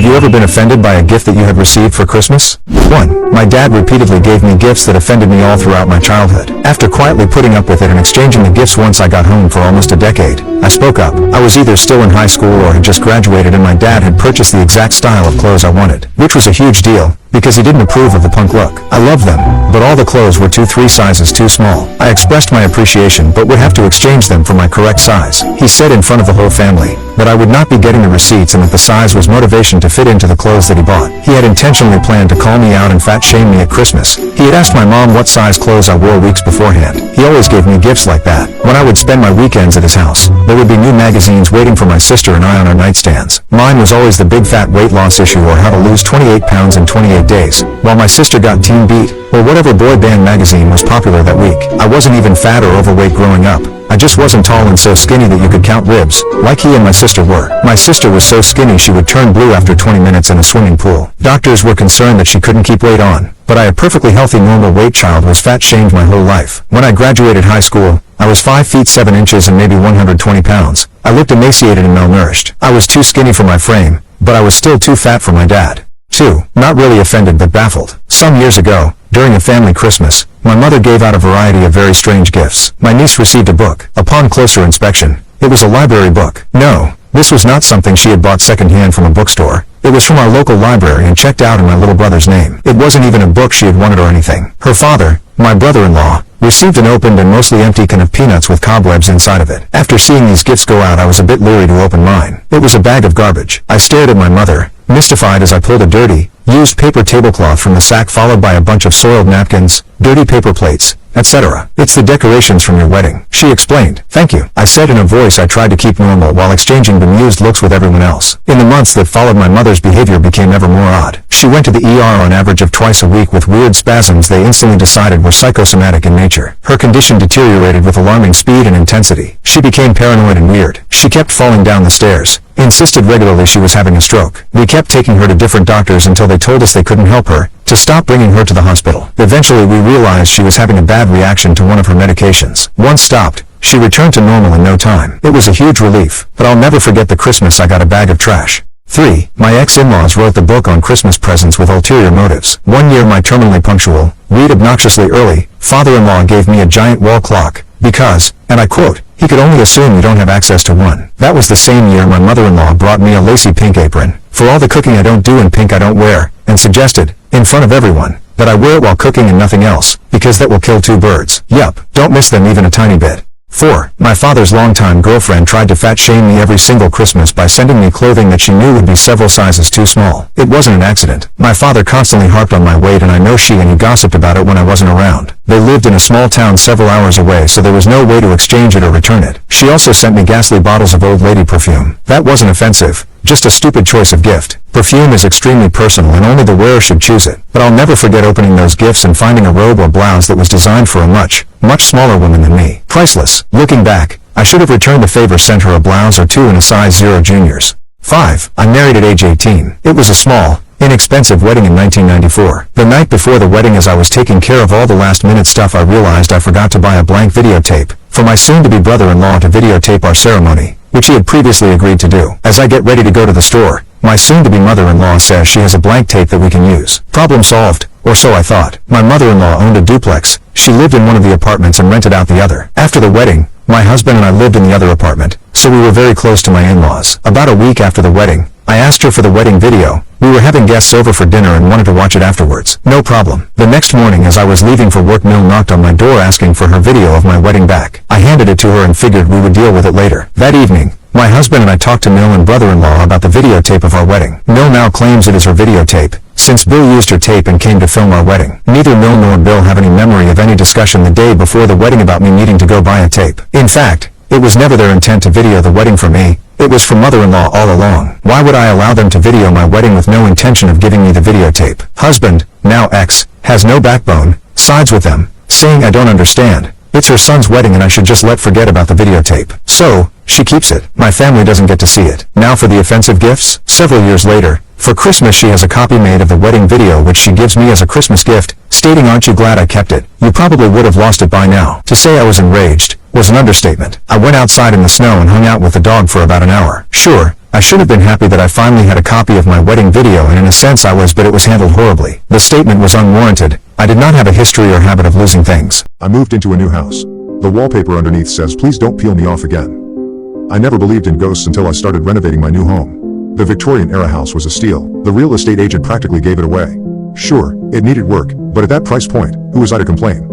you ever been offended by a gift that you had received for Christmas? 1. My dad repeatedly gave me gifts that offended me all throughout my childhood. After quietly putting up with it and exchanging the gifts once I got home for almost a decade, I spoke up. I was either still in high school or had just graduated, and my dad had purchased the exact style of clothes I wanted, which was a huge deal, because he didn't approve of the punk look. I loved them, but all the clothes were 2-3 sizes too small. I expressed my appreciation but would have to exchange them for my correct size. He said in front of the whole family that I would not be getting the receipts and that the size was motivation to fit into the clothes that he bought. He had intentionally planned to call me out and fat shame me at Christmas. He had asked my mom what size clothes I wore weeks beforehand. He always gave me gifts like that. When I would spend my weekends at his house, there would be new magazines waiting for my sister and I on our nightstands. Mine was always the big fat weight loss issue or how to lose 28 pounds in 28 days, while my sister got Teen Beat, or whatever boy band magazine was popular that week. I wasn't even fat or overweight growing up. I just wasn't tall and so skinny that you could count ribs, like he and my sister were. My sister was so skinny she would turn blue after 20 minutes in a swimming pool. Doctors were concerned that she couldn't keep weight on, but I, a perfectly healthy normal weight child, was fat shamed my whole life. When I graduated high school, I was 5 feet 7 inches and maybe 120 pounds. I looked emaciated and malnourished. I was too skinny for my frame, but I was still too fat for my dad. 2. Not really offended but baffled. Some years ago, during a family Christmas, my mother gave out a variety of very strange gifts. My niece received a book. Upon closer inspection, it was a library book. No, this was not something she had bought secondhand from a bookstore. It was from our local library and checked out in my little brother's name. It wasn't even a book she had wanted or anything. Her father, my brother-in-law, received an opened and mostly empty can of peanuts with cobwebs inside of it. After seeing these gifts go out, I was a bit leery to open mine. It was a bag of garbage. I stared at my mother, mystified, as I pulled a dirty, used paper tablecloth from the sack, followed by a bunch of soiled napkins, dirty paper plates, etc. "It's the decorations from your wedding," she explained. "Thank you," I said in a voice I tried to keep normal while exchanging bemused looks with everyone else. In the months that followed, my mother's behavior became ever more odd. She went to the ER on average of twice a week with weird spasms they instantly decided were psychosomatic in nature. Her condition deteriorated with alarming speed and intensity. She became paranoid and weird. She kept falling down the stairs, insisted regularly she was having a stroke. We kept taking her to different doctors until they told us they couldn't help her, to stop bringing her to the hospital. Eventually we realized she was having a bad reaction to one of her medications. Once stopped, she returned to normal in no time. It was a huge relief, but I'll never forget the Christmas I got a bag of trash. 3. My ex-in-laws wrote the book on Christmas presents with ulterior motives. One year, my terminally punctual, read obnoxiously early, father-in-law gave me a giant wall clock, because, and I quote, "he could only assume you don't have access to one." That was the same year my mother-in-law brought me a lacy pink apron, for all the cooking I don't do and pink I don't wear, and suggested, in front of everyone, that I wear it while cooking and nothing else, because that will kill 2 birds. Yup, don't miss them even a tiny bit. 4. My father's longtime girlfriend tried to fat shame me every single Christmas by sending me clothing that she knew would be several sizes too small. It wasn't an accident. My father constantly harped on my weight, and I know she and he gossiped about it when I wasn't around. They lived in a small town several hours away, so there was no way to exchange it or return it. She also sent me ghastly bottles of old lady perfume. That wasn't offensive, just a stupid choice of gift. Perfume is extremely personal and only the wearer should choose it. But I'll never forget opening those gifts and finding a robe or blouse that was designed for a much smaller woman than me. Priceless. Looking back, I should have returned the favor, sent her a blouse or 2 in a size 0 juniors. 5. I married at age 18. It was a small, inexpensive wedding in 1994. The night before the wedding, as I was taking care of all the last-minute stuff, I realized I forgot to buy a blank videotape for my soon-to-be brother-in-law to videotape our ceremony, which he had previously agreed to do. As I get ready to go to the store, my soon-to-be mother-in-law says she has a blank tape that we can use. Problem solved, or so I thought. My mother-in-law owned a duplex. She lived in one of the apartments and rented out the other. After the wedding, my husband and I lived in the other apartment, so we were very close to my in-laws. About a week after the wedding, I asked her for the wedding video. We were having guests over for dinner and wanted to watch it afterwards. No problem. The next morning, as I was leaving for work, Mill knocked on my door asking for her video of my wedding back. I handed it to her and figured we would deal with it later. That evening, my husband and I talked to Mill and brother-in-law about the videotape of our wedding. Mill now claims it is her videotape, since Bill used her tape and came to film our wedding. Neither Mill nor Bill have any memory of any discussion the day before the wedding about me needing to go buy a tape. In fact, it was never their intent to video the wedding for me. It was for mother-in-law all along. Why would I allow them to video my wedding with no intention of giving me the videotape? Husband, now ex, has no backbone, sides with them, saying I don't understand. It's her son's wedding and I should just forget about the videotape. So, she keeps it. My family doesn't get to see it. Now for the offensive gifts. Several years later, for Christmas, she has a copy made of the wedding video which she gives me as a Christmas gift, stating, "Aren't you glad I kept it? You probably would have lost it by now." To say I was enraged, was an understatement. I went outside in the snow and hung out with the dog for about an hour. Sure, I should have been happy that I finally had a copy of my wedding video, and in a sense I was, but it was handled horribly. The statement was unwarranted. I did not have a history or habit of losing things. I moved into a new house. The wallpaper underneath says, "Please don't peel me off again." I never believed in ghosts until I started renovating my new home. The Victorian-era house was a steal. The real estate agent practically gave it away. Sure, it needed work, but at that price point, who was I to complain?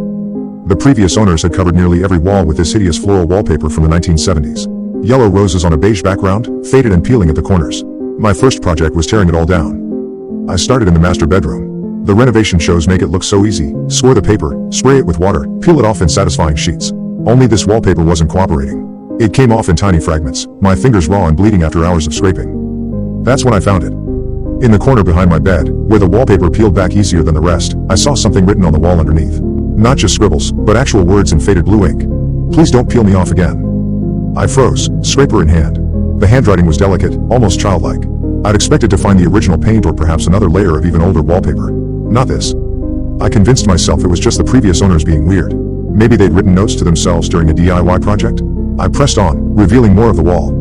The previous owners had covered nearly every wall with this hideous floral wallpaper from the 1970s. Yellow roses on a beige background, faded and peeling at the corners. My first project was tearing it all down. I started in the master bedroom. The renovation shows make it look so easy. Score the paper, spray it with water, peel it off in satisfying sheets. Only this wallpaper wasn't cooperating. It came off in tiny fragments, my fingers raw and bleeding after hours of scraping. That's when I found it. In the corner behind my bed, where the wallpaper peeled back easier than the rest, I saw something written on the wall underneath. Not just scribbles, but actual words in faded blue ink. "Please don't peel me off again." I froze, scraper in hand. The handwriting was delicate, almost childlike. I'd expected to find the original paint or perhaps another layer of even older wallpaper. Not this. I convinced myself it was just the previous owners being weird. Maybe they'd written notes to themselves during a DIY project? I pressed on, revealing more of the wall.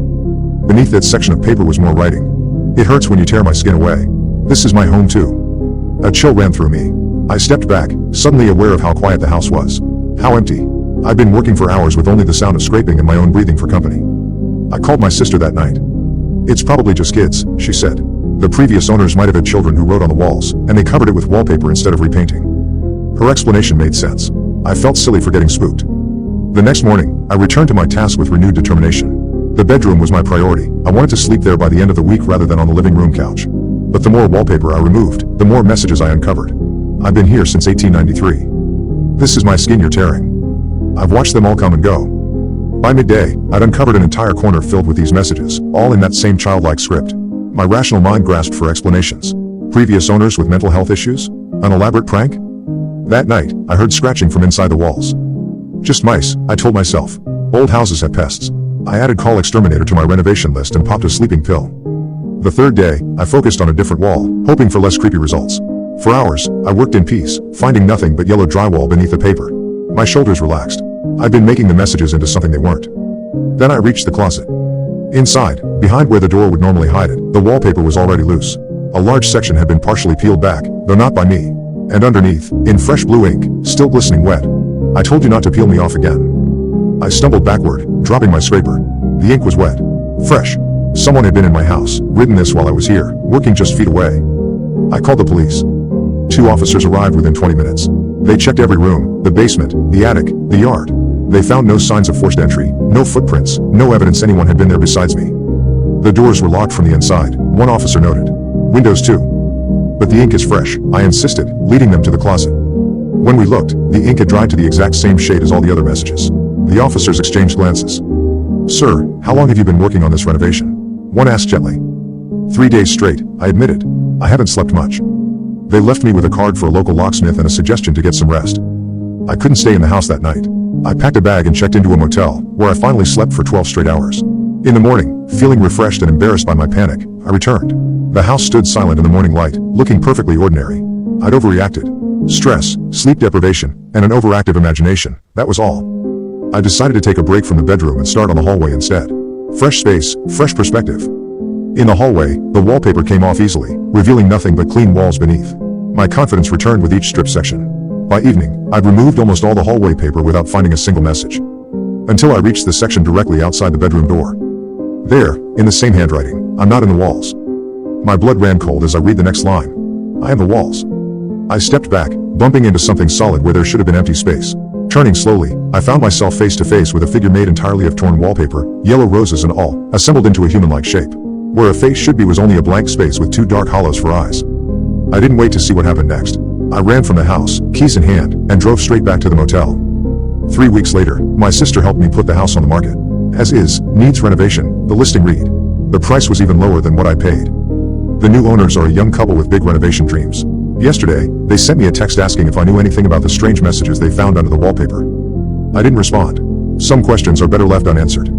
Beneath that section of paper was more writing. "It hurts when you tear my skin away. This is my home too." A chill ran through me. I stepped back, suddenly aware of how quiet the house was. How empty. I'd been working for hours with only the sound of scraping and my own breathing for company. I called my sister that night. "It's probably just kids," she said. The previous owners might have had children who wrote on the walls, and they covered it with wallpaper instead of repainting. Her explanation made sense. I felt silly for getting spooked. The next morning, I returned to my task with renewed determination. The bedroom was my priority. I wanted to sleep there by the end of the week rather than on the living room couch. But the more wallpaper I removed, the more messages I uncovered. I've been here since 1893. This is my skin you're tearing. I've watched them all come and go. By midday, I'd uncovered an entire corner filled with these messages, all in that same childlike script. My rational mind grasped for explanations. Previous owners with mental health issues? An elaborate prank? That night, I heard scratching from inside the walls. Just mice, I told myself. Old houses have pests. I added call exterminator to my renovation list and popped a sleeping pill. The third day, I focused on a different wall, hoping for less creepy results. For hours, I worked in peace, finding nothing but yellow drywall beneath the paper. My shoulders relaxed. I'd been making the messages into something they weren't. Then I reached the closet. Inside, behind where the door would normally hide it, the wallpaper was already loose. A large section had been partially peeled back, though not by me. And underneath, in fresh blue ink, still glistening wet. "I told you not to peel me off again." I stumbled backward, dropping my scraper. The ink was wet. Fresh. Someone had been in my house, written this while I was here, working just feet away. I called the police. 2 officers arrived within 20 minutes. They checked every room, the basement, the attic, the yard. They found no signs of forced entry, no footprints, no evidence anyone had been there besides me. The doors were locked from the inside, one officer noted. Windows too. "But the ink is fresh," I insisted, leading them to the closet. When we looked, the ink had dried to the exact same shade as all the other messages. The officers exchanged glances. "Sir, how long have you been working on this renovation?" one asked gently. 3 days straight, I admitted. I haven't slept much. They left me with a card for a local locksmith and a suggestion to get some rest. I couldn't stay in the house that night. I packed a bag and checked into a motel, where I finally slept for 12 straight hours. In the morning, feeling refreshed and embarrassed by my panic, I returned. The house stood silent in the morning light, looking perfectly ordinary. I'd overreacted. Stress, sleep deprivation, and an overactive imagination, that was all. I decided to take a break from the bedroom and start on the hallway instead. Fresh space, fresh perspective. In the hallway, the wallpaper came off easily, revealing nothing but clean walls beneath. My confidence returned with each strip section. By evening, I'd removed almost all the hallway paper without finding a single message. Until I reached the section directly outside the bedroom door. There, in the same handwriting, "I'm not in the walls." My blood ran cold as I read the next line. "I am the walls." I stepped back, bumping into something solid where there should have been empty space. Turning slowly, I found myself face to face with a figure made entirely of torn wallpaper, yellow roses and all, assembled into a human-like shape. Where a face should be was only a blank space with 2 dark hollows for eyes. I didn't wait to see what happened next. I ran from the house, keys in hand, and drove straight back to the motel. 3 weeks later, my sister helped me put the house on the market. As is, needs renovation, the listing read. The price was even lower than what I paid. The new owners are a young couple with big renovation dreams. Yesterday, they sent me a text asking if I knew anything about the strange messages they found under the wallpaper. I didn't respond. Some questions are better left unanswered.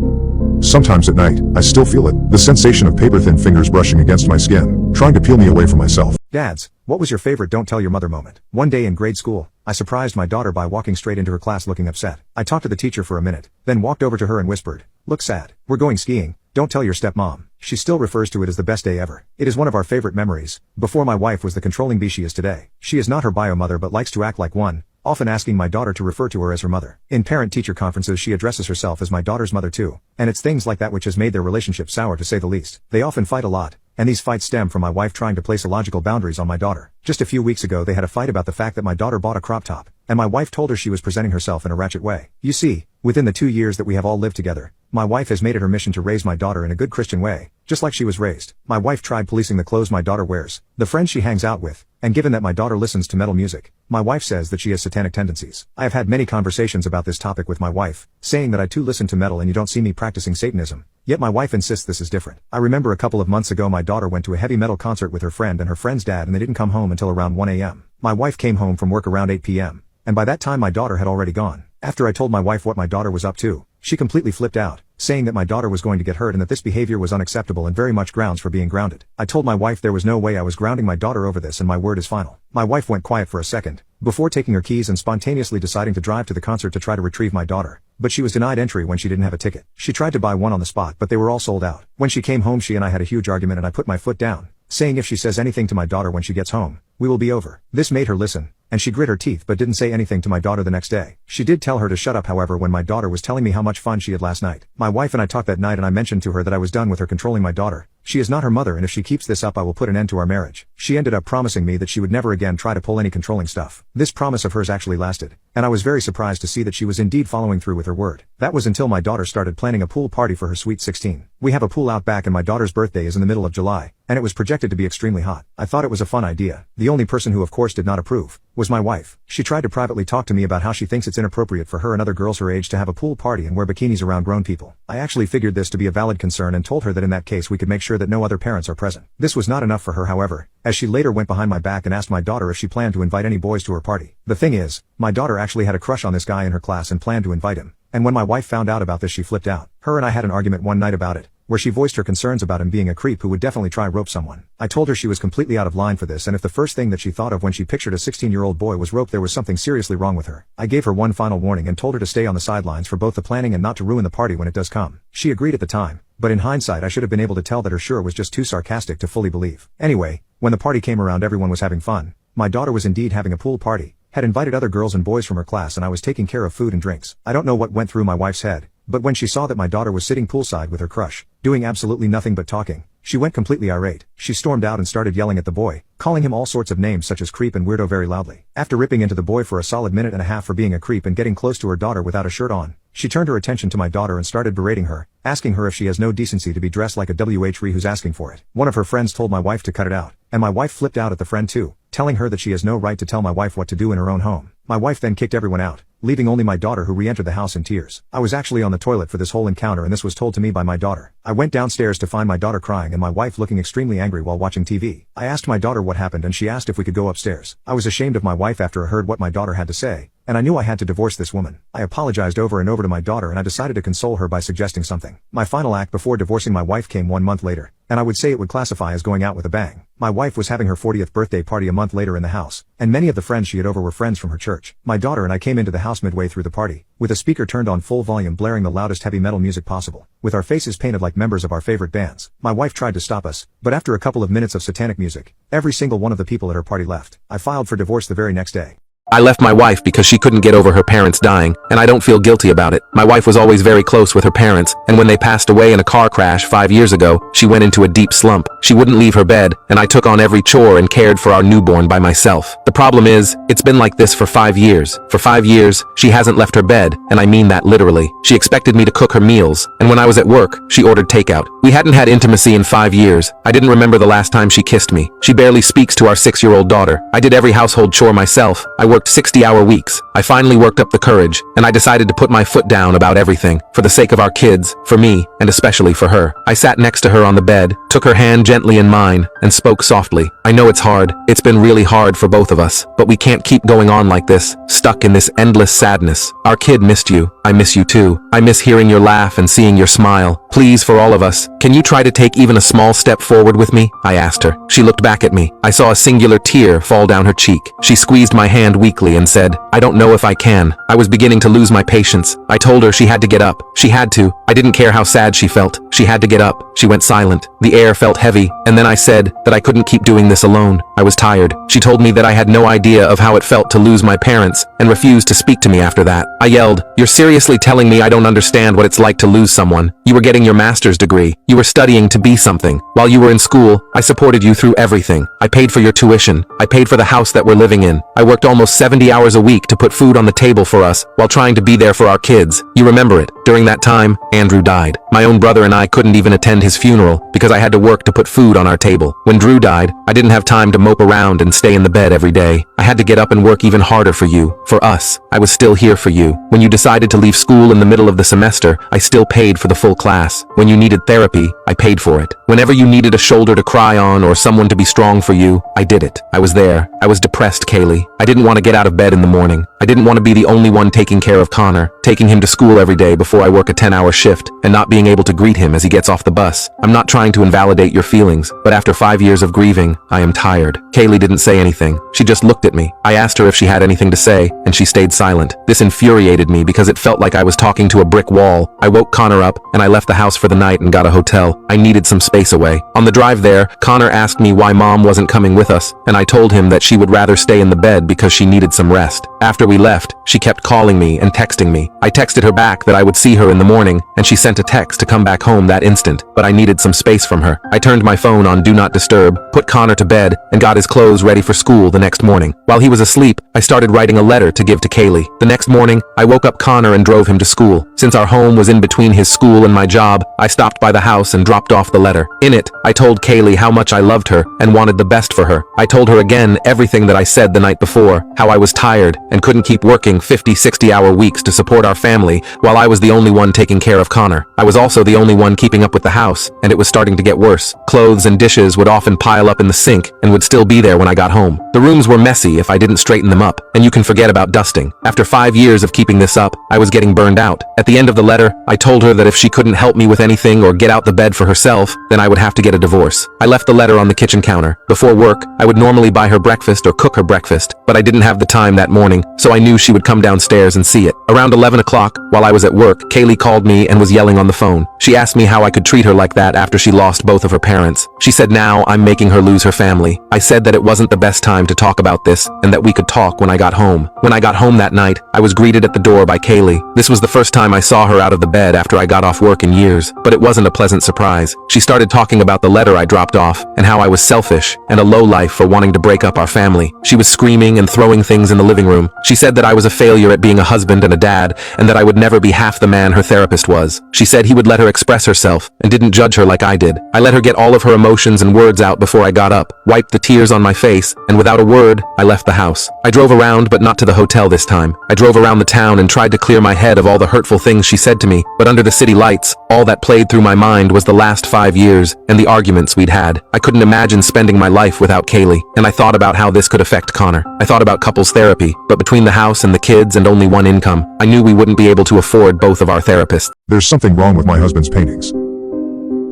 Sometimes at night, I still feel it, the sensation of paper-thin fingers brushing against my skin, trying to peel me away from myself. Dads, what was your favorite don't tell your mother moment? One day in grade school, I surprised my daughter by walking straight into her class looking upset. I talked to the teacher for a minute, then walked over to her and whispered, "Look sad. We're going skiing. Don't tell your stepmom." She still refers to it as the best day ever. It is one of our favorite memories. Before my wife was the controlling bee she is today. She is not her bio mother but likes to act like one, often asking my daughter to refer to her as her mother. In parent-teacher conferences she addresses herself as my daughter's mother too, and it's things like that which has made their relationship sour to say the least. They often fight a lot, and these fights stem from my wife trying to place illogical boundaries on my daughter. Just a few weeks ago they had a fight about the fact that my daughter bought a crop top, and my wife told her she was presenting herself in a ratchet way. You see, within the 2 years that we have all lived together, my wife has made it her mission to raise my daughter in a good Christian way, just like she was raised. My wife tried policing the clothes my daughter wears, the friends she hangs out with, and given that my daughter listens to metal music, my wife says that she has satanic tendencies. I have had many conversations about this topic with my wife, saying that I too listen to metal and you don't see me practicing Satanism. Yet my wife insists this is different. I remember a couple of months ago my daughter went to a heavy metal concert with her friend and her friend's dad and they didn't come home until around 1 a.m. My wife came home from work around 8 p.m. and by that time my daughter had already gone. After I told my wife what my daughter was up to, she completely flipped out, saying that my daughter was going to get hurt and that this behavior was unacceptable and very much grounds for being grounded. I told my wife there was no way I was grounding my daughter over this and my word is final. My wife went quiet for a second, before taking her keys and spontaneously deciding to drive to the concert to try to retrieve my daughter. But she was denied entry when she didn't have a ticket. She tried to buy one on the spot but they were all sold out. When she came home she and I had a huge argument and I put my foot down, saying if she says anything to my daughter when she gets home, we will be over. This made her listen, and she grit her teeth but didn't say anything to my daughter the next day. She did tell her to shut up however when my daughter was telling me how much fun she had last night. My wife and I talked that night and I mentioned to her that I was done with her controlling my daughter. She is not her mother and if she keeps this up I will put an end to our marriage. She ended up promising me that she would never again try to pull any controlling stuff. This promise of hers actually lasted, and I was very surprised to see that she was indeed following through with her word. That was until my daughter started planning a pool party for her sweet 16. We have a pool out back and my daughter's birthday is in the middle of July, and it was projected to be extremely hot. I thought it was a fun idea. The only person who of course did not approve was my wife. She tried to privately talk to me about how she thinks it's inappropriate for her and other girls her age to have a pool party and wear bikinis around grown people. I actually figured this to be a valid concern and told her that in that case we could make sure that no other parents are present. This was not enough for her however, as she later went behind my back and asked my daughter if she planned to invite any boys to her party. The thing is, my daughter actually had a crush on this guy in her class and planned to invite him, and when my wife found out about this she flipped out. Her and I had an argument one night about it, where she voiced her concerns about him being a creep who would definitely try rope someone. I told her she was completely out of line for this and if the first thing that she thought of when she pictured a 16-year-old boy was rope there was something seriously wrong with her. I gave her one final warning and told her to stay on the sidelines for both the planning and not to ruin the party when it does come. She agreed at the time, but in hindsight I should have been able to tell that her sure was just too sarcastic to fully believe. Anyway, when the party came around everyone was having fun. My daughter was indeed having a pool party, had invited other girls and boys from her class and I was taking care of food and drinks. I don't know what went through my wife's head, but when she saw that my daughter was sitting poolside with her crush, doing absolutely nothing but talking, she went completely irate. She stormed out and started yelling at the boy, calling him all sorts of names such as creep and weirdo very loudly. After ripping into the boy for a solid minute and a half for being a creep and getting close to her daughter without a shirt on, she turned her attention to my daughter and started berating her, asking her if she has no decency to be dressed like a WH who's asking for it. One of her friends told my wife to cut it out, and my wife flipped out at the friend too, telling her that she has no right to tell my wife what to do in her own home. My wife then kicked everyone out, leaving only my daughter who re-entered the house in tears. I was actually on the toilet for this whole encounter and this was told to me by my daughter. I went downstairs to find my daughter crying and my wife looking extremely angry while watching TV. I asked my daughter what happened and she asked if we could go upstairs. I was ashamed of my wife after I heard what my daughter had to say, and I knew I had to divorce this woman. I apologized over and over to my daughter and I decided to console her by suggesting something. My final act before divorcing my wife came 1 month later, and I would say it would classify as going out with a bang. My wife was having her 40th birthday party a month later in the house, and many of the friends she had over were friends from her church. My daughter and I came into the house midway through the party, with a speaker turned on full volume blaring the loudest heavy metal music possible, with our faces painted like members of our favorite bands. My wife tried to stop us, but after a couple of minutes of satanic music, every single one of the people at her party left. I filed for divorce the very next day. I left my wife because she couldn't get over her parents dying, and I don't feel guilty about it. My wife was always very close with her parents, and when they passed away in a car crash 5 years ago, she went into a deep slump. She wouldn't leave her bed, and I took on every chore and cared for our newborn by myself. The problem is, it's been like this for 5 years. For 5 years, she hasn't left her bed, and I mean that literally. She expected me to cook her meals, and when I was at work, she ordered takeout. We hadn't had intimacy in 5 years. I didn't remember the last time she kissed me. She barely speaks to our 6-year-old daughter. I did every household chore myself. I worked 60-hour weeks. I finally worked up the courage, and I decided to put my foot down about everything, for the sake of our kids, for me, and especially for her. I sat next to her on the bed, took her hand gently in mine, and spoke softly. I know it's hard. It's been really hard for both of us, but we can't keep going on like this, stuck in this endless sadness. Our kid missed you. I miss you too. I miss hearing your laugh and seeing your smile. Please, for all of us, can you try to take even a small step forward with me? I asked her. She looked back at me. I saw a singular tear fall down her cheek. She squeezed my hand weakly and said, I don't know if I can. I was beginning to lose my patience. I told her she had to get up. She had to. I didn't care how sad she felt. She had to get up. She went silent. The air felt heavy, and then I said that I couldn't keep doing this alone. I was tired. She told me that I had no idea of how it felt to lose my parents, and refused to speak to me after that. I yelled, You're seriously telling me I don't understand what it's like to lose someone? You were getting your master's degree. You were studying to be something. While you were in school, I supported you through everything. I paid for your tuition. I paid for the house that we're living in. I worked almost 70 hours a week to put food on the table for us, while trying to be there for our kids. You remember it. During that time, Andrew died. My own brother and I couldn't even attend his funeral, because I had to work to put food on our table. When Drew died, I didn't have time to mope around and stay in the bed every day. I had to get up and work even harder for you, for us. I was still here for you. When you decided to leave school in the middle of the semester, I still paid for the full class. When you needed therapy, I paid for it. Whenever you needed a shoulder to cry on or someone to be strong for you, I did it. I was there. I was depressed, Kaylee. I didn't want to get out of bed in the morning. I didn't want to be the only one taking care of Connor, taking him to school every day before I work a 10-hour shift, and not being able to greet him as he gets off the bus. I'm not trying to invalidate your feelings, but after 5 years of grieving, I am tired. Kaylee didn't say anything. She just looked at me. I asked her if she had anything to say, and she stayed silent. This infuriated me because it felt like I was talking to a brick wall. I woke Connor up, and I left the house for the night and got a hotel. I needed some space away. On the drive there, Connor asked me why Mom wasn't coming with us, and I told him that she would rather stay in the bed because she needed some rest. After we left, she kept calling me and texting me. I texted her back that I would see her in the morning, and she sent a text to come back home that instant, but I needed some space from her. I turned my phone on Do Not Disturb, put Connor to bed, and got his clothes ready for school the next morning. While he was asleep, I started writing a letter to give to Kaylee. The next morning, I woke up Connor and drove him to school. Since our home was in between his school and my job, I stopped by the house and dropped off the letter. In it, I told Kaylee how much I loved her and wanted the best for her. I told her again everything that I said the night before, how I was tired and couldn't keep working 50, 60-hour weeks to support our family while I was the only one taking care of Connor. I was also the only one keeping up with the house, and it was starting to get worse. Clothes and dishes would often pile up in the sink and would still be there when I got home. The rooms were messy if I didn't straighten them up, and you can forget about dusting. After 5 years of keeping this up, I was getting burned out. At the end of the letter, I told her that if she couldn't help me with anything or get out the bed for herself, then I would have to get a divorce. I left the letter on the kitchen counter. Before work, I would normally buy her breakfast or cook her breakfast, but I didn't have the time that morning, so I knew she would come downstairs and see it. Around 11 o'clock, while I was at work, Kaylee called me and was yelling on the phone. She asked me how I could treat her like that after she lost both of her parents. She said now I'm making her lose her family. I said that it wasn't the best time to talk about this, and that we could talk when I got home. When I got home that night, I was greeted at the door by Kaylee. This was the first time I saw her out of the bed after I got off work in years, but it wasn't a pleasant surprise. She started talking about the letter I dropped off, and how I was selfish and a lowlife for wanting to break up our family. She was screaming and throwing things in the living room. She said that I was a failure at being a husband and a dad, and that I would never be half the man her therapist was. She said he would let her express herself, and didn't judge her like I did. I let her get all of her emotions and words out before I got up, wiped the tears on my face, and without a word, I left the house. I drove around, but not to the hotel this time. I drove around the town and tried to clear my head of all the hurtful things she said to me, but under the city lights, all that played through my mind was the last 5 years, and the arguments we'd had. I couldn't imagine spending my life without Kaylee, and I thought about how this could affect Connor. I thought about couples therapy, but between the house and the kids and only one income, I knew we wouldn't be able to afford both of our therapists. There's something wrong with my husband's paintings.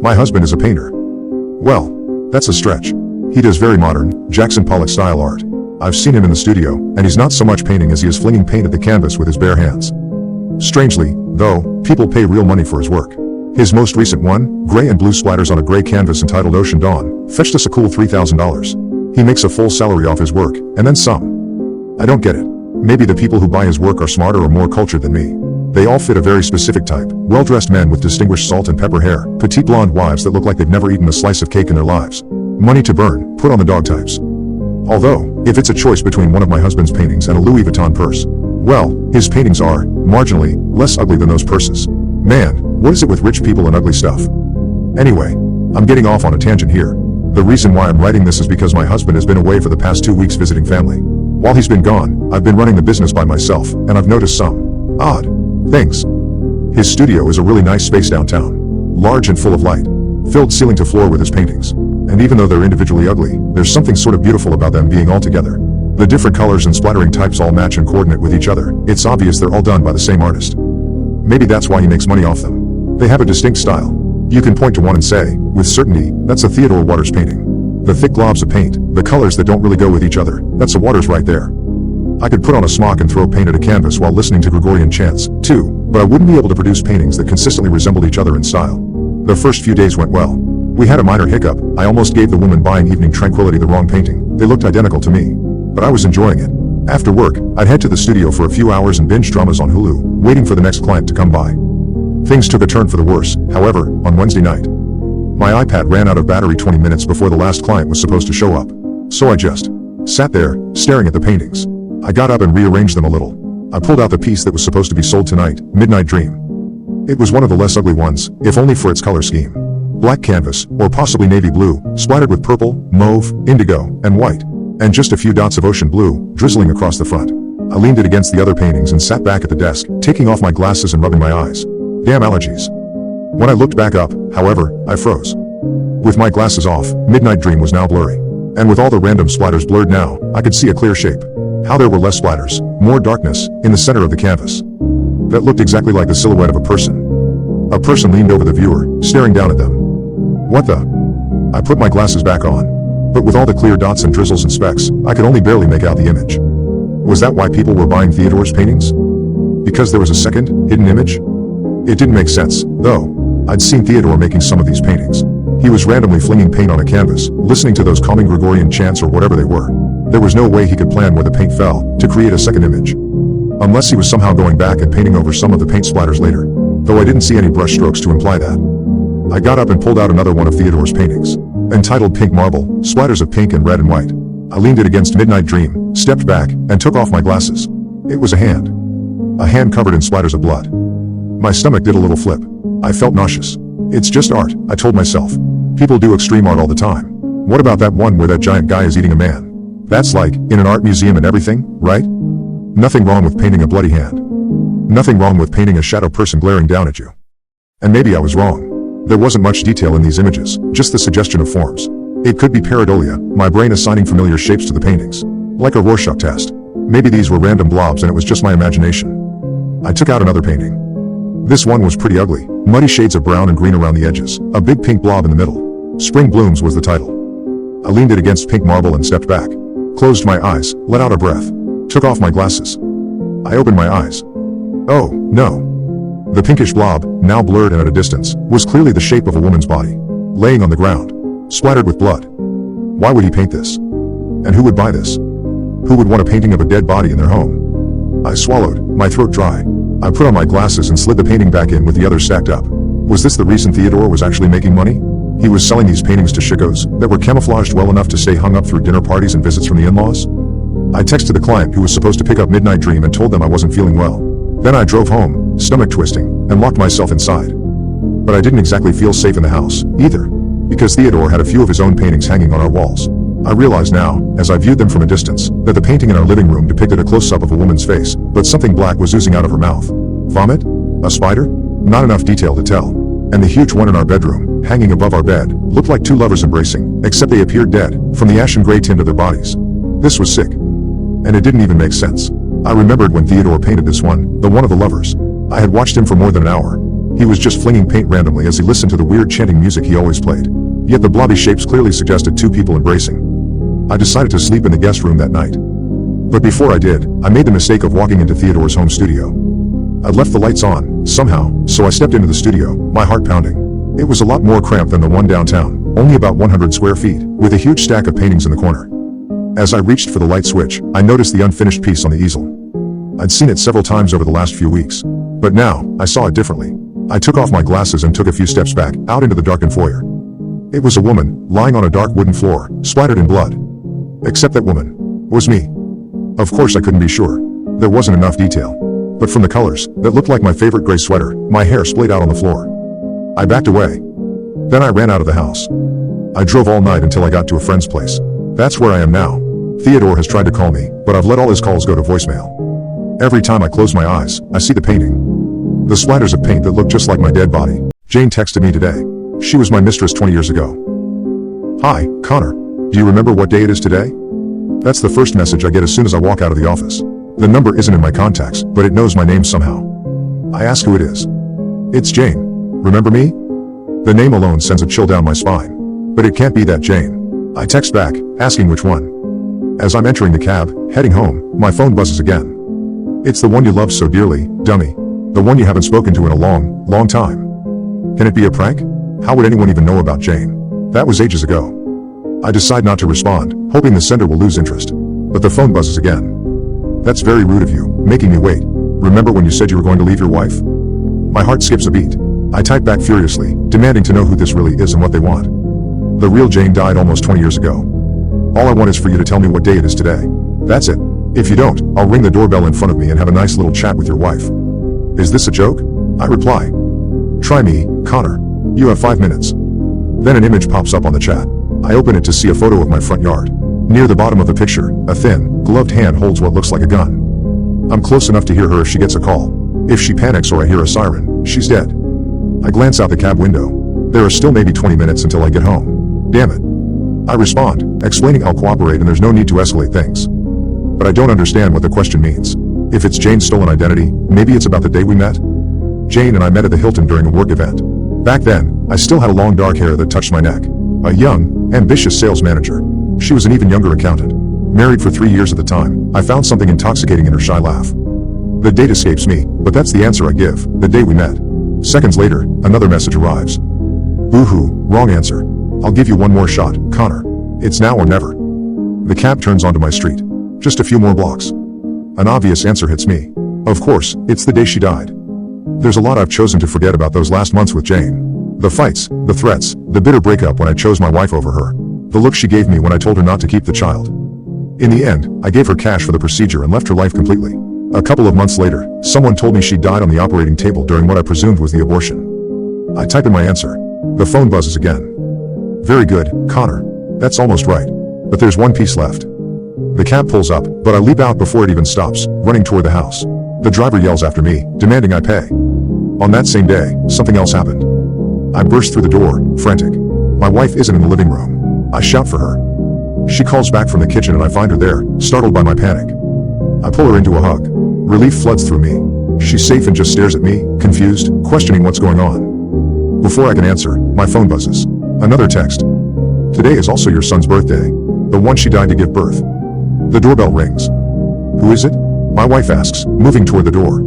My husband is a painter. Well, that's a stretch. He does very modern, Jackson Pollock style art. I've seen him in the studio, and he's not so much painting as he is flinging paint at the canvas with his bare hands. Strangely, though, people pay real money for his work. His most recent one, gray and blue splatters on a gray canvas entitled Ocean Dawn, fetched us a cool $3,000. He makes a full salary off his work, and then some. I don't get it. Maybe the people who buy his work are smarter or more cultured than me. They all fit a very specific type, well-dressed men with distinguished salt and pepper hair, petite blonde wives that look like they've never eaten a slice of cake in their lives. Money to burn, put on the dog types. Although, if it's a choice between one of my husband's paintings and a Louis Vuitton purse, well, his paintings are, marginally, less ugly than those purses. Man, what is it with rich people and ugly stuff? Anyway, I'm getting off on a tangent here. The reason why I'm writing this is because my husband has been away for the past 2 weeks visiting family. While he's been gone, I've been running the business by myself, and I've noticed some odd things. His studio is a really nice space downtown, large and full of light, filled ceiling to floor with his paintings. And even though they're individually ugly, there's something sort of beautiful about them being all together. The different colors and splattering types all match and coordinate with each other. It's obvious they're all done by the same artist. Maybe that's why he makes money off them. They have a distinct style. You can point to one and say, with certainty, that's a Theodore Waters painting. The thick globs of paint, the colors that don't really go with each other, that's a Waters right there. I could put on a smock and throw paint at a canvas while listening to Gregorian chants, too, but I wouldn't be able to produce paintings that consistently resembled each other in style. The first few days went well. We had a minor hiccup. I almost gave the woman buying Evening Tranquility the wrong painting. They looked identical to me. But I was enjoying it. After work, I'd head to the studio for a few hours and binge dramas on Hulu, waiting for the next client to come by. Things took a turn for the worse, however, on Wednesday night. My iPad ran out of battery 20 minutes before the last client was supposed to show up. So I just sat there, staring at the paintings. I got up and rearranged them a little. I pulled out the piece that was supposed to be sold tonight, Midnight Dream. It was one of the less ugly ones, if only for its color scheme. Black canvas, or possibly navy blue, splattered with purple, mauve, indigo, and white. And just a few dots of ocean blue, drizzling across the front. I leaned it against the other paintings and sat back at the desk, taking off my glasses and rubbing my eyes. Damn allergies. When I looked back up, however, I froze. With my glasses off, Midnight Dream was now blurry. And with all the random splatters blurred now, I could see a clear shape. How there were less splatters, more darkness, in the center of the canvas. That looked exactly like the silhouette of a person. A person leaned over the viewer, staring down at them. What the? I put my glasses back on. But with all the clear dots and drizzles and specks, I could only barely make out the image. Was that why people were buying Theodore's paintings? Because there was a second, hidden image? It didn't make sense, though. I'd seen Theodore making some of these paintings. He was randomly flinging paint on a canvas, listening to those calming Gregorian chants or whatever they were. There was no way he could plan where the paint fell, to create a second image. Unless he was somehow going back and painting over some of the paint splatters later. Though I didn't see any brush strokes to imply that. I got up and pulled out another one of Theodore's paintings. Entitled Pink Marble, splatters of pink and red and white. I leaned it against Midnight Dream, stepped back, and took off my glasses. It was a hand. A hand covered in splatters of blood. My stomach did a little flip. I felt nauseous. It's just art, I told myself. People do extreme art all the time. What about that one where that giant guy is eating a man? That's like, in an art museum and everything, right? Nothing wrong with painting a bloody hand. Nothing wrong with painting a shadow person glaring down at you. And maybe I was wrong. There wasn't much detail in these images, just the suggestion of forms. It could be pareidolia, my brain assigning familiar shapes to the paintings. Like a Rorschach test. Maybe these were random blobs and it was just my imagination. I took out another painting. This one was pretty ugly, muddy shades of brown and green around the edges, a big pink blob in the middle. Spring Blooms was the title. I leaned it against Pink Marble and stepped back. Closed my eyes, let out a breath. Took off my glasses. I opened my eyes. Oh, no. The pinkish blob, now blurred and at a distance, was clearly the shape of a woman's body. Laying on the ground. Splattered with blood. Why would he paint this? And who would buy this? Who would want a painting of a dead body in their home? I swallowed, my throat dry. I put on my glasses and slid the painting back in with the others stacked up. Was this the reason Theodore was actually making money? He was selling these paintings to chicos that were camouflaged well enough to stay hung up through dinner parties and visits from the in-laws? I texted the client who was supposed to pick up Midnight Dream and told them I wasn't feeling well. Then I drove home, stomach twisting, and locked myself inside. But I didn't exactly feel safe in the house, either. Because Theodore had a few of his own paintings hanging on our walls. I realize now, as I viewed them from a distance, that the painting in our living room depicted a close-up of a woman's face, but something black was oozing out of her mouth. Vomit? A spider? Not enough detail to tell. And the huge one in our bedroom, hanging above our bed, looked like two lovers embracing, except they appeared dead, from the ashen gray tint of their bodies. This was sick. And it didn't even make sense. I remembered when Theodore painted this one, the one of the lovers. I had watched him for more than an hour. He was just flinging paint randomly as he listened to the weird chanting music he always played. Yet the blobby shapes clearly suggested two people embracing. I decided to sleep in the guest room that night. But before I did, I made the mistake of walking into Theodore's home studio. I'd left the lights on, somehow, so I stepped into the studio, my heart pounding. It was a lot more cramped than the one downtown, only about 100 square feet, with a huge stack of paintings in the corner. As I reached for the light switch, I noticed the unfinished piece on the easel. I'd seen it several times over the last few weeks. But now, I saw it differently. I took off my glasses and took a few steps back, out into the darkened foyer. It was a woman, lying on a dark wooden floor, splattered in blood. Except that woman was me. Of course I couldn't be sure. There wasn't enough detail. But from the colors, that looked like my favorite gray sweater, my hair splayed out on the floor. I backed away. Then I ran out of the house. I drove all night until I got to a friend's place. That's where I am now. Theodore has tried to call me, but I've let all his calls go to voicemail. Every time I close my eyes, I see the painting. The splatters of paint that look just like my dead body. Jane texted me today. She was my mistress 20 years ago. Hi, Connor. Do you remember what day it is today? That's the first message I get as soon as I walk out of the office. The number isn't in my contacts, but it knows my name somehow. I ask who it is. It's Jane. Remember me? The name alone sends a chill down my spine. But it can't be that Jane. I text back, asking which one. As I'm entering the cab, heading home, my phone buzzes again. It's the one you love so dearly, dummy. The one you haven't spoken to in a long, long time. Can it be a prank? How would anyone even know about Jane? That was ages ago. I decide not to respond, hoping the sender will lose interest. But the phone buzzes again. That's very rude of you, making me wait. Remember when you said you were going to leave your wife? My heart skips a beat. I type back furiously, demanding to know who this really is and what they want. The real Jane died almost 20 years ago. All I want is for you to tell me what day it is today. That's it. If you don't, I'll ring the doorbell in front of me and have a nice little chat with your wife. Is this a joke? I reply. Try me, Connor. You have 5 minutes. Then an image pops up on the chat. I open it to see a photo of my front yard. Near the bottom of the picture, a thin, gloved hand holds what looks like a gun. I'm close enough to hear her if she gets a call. If she panics or I hear a siren, she's dead. I glance out the cab window. There are still maybe 20 minutes until I get home. Damn it. I respond, explaining I'll cooperate and there's no need to escalate things. But I don't understand what the question means. If it's Jane's stolen identity, maybe it's about the day we met? Jane and I met at the Hilton during a work event. Back then, I still had a long dark hair that touched my neck. A young, ambitious sales manager. She was an even younger accountant. Married for 3 years at the time, I found something intoxicating in her shy laugh. The date escapes me, but that's the answer I give, the day we met. Seconds later, another message arrives. Boo-hoo, wrong answer. I'll give you one more shot, Connor. It's now or never. The cab turns onto my street. Just a few more blocks. An obvious answer hits me. Of course, it's the day she died. There's a lot I've chosen to forget about those last months with Jane. The fights, the threats, the bitter breakup when I chose my wife over her. The look she gave me when I told her not to keep the child. In the end, I gave her cash for the procedure and left her life completely. A couple of months later, someone told me she died on the operating table during what I presumed was the abortion. I type in my answer. The phone buzzes again. Very good, Connor. That's almost right. But there's one piece left. The cab pulls up, but I leap out before it even stops, running toward the house. The driver yells after me, demanding I pay. On that same day, something else happened. I burst through the door, frantic. My wife isn't in the living room. I shout for her. She calls back from the kitchen and I find her there, startled by my panic. I pull her into a hug. Relief floods through me. She's safe and just stares at me, confused, questioning what's going on. Before I can answer, my phone buzzes. Another text. Today is also your son's birthday. The one she died to give birth. The doorbell rings. Who is it? My wife asks, moving toward the door.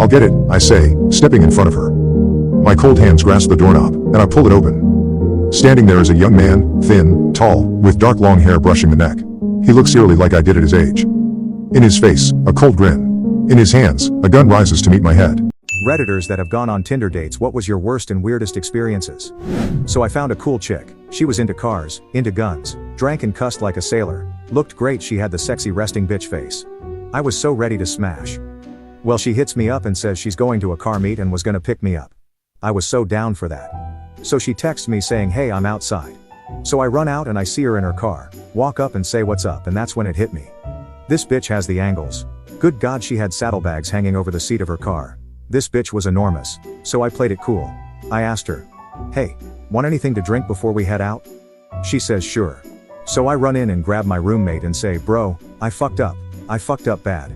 I'll get it, I say, stepping in front of her. My cold hands grasp the doorknob, and I pull it open. Standing there is a young man, thin, tall, with dark long hair brushing the neck. He looks eerily like I did at his age. In his face, a cold grin. In his hands, a gun rises to meet my head. Redditors that have gone on Tinder dates, what was your worst and weirdest experiences? So I found a cool chick. She was into cars, into guns, drank and cussed like a sailor, looked great, she had the sexy resting bitch face. I was so ready to smash. Well, she hits me up and says she's going to a car meet and was gonna pick me up. I was so down for that. So she texts me saying, hey, I'm outside. So I run out and I see her in her car, walk up and say what's up, and that's when it hit me. This bitch has the angles. Good God, she had saddlebags hanging over the seat of her car. This bitch was enormous, so I played it cool. I asked her, hey, want anything to drink before we head out? She says sure. So I run in and grab my roommate and say, bro, I fucked up. I fucked up bad.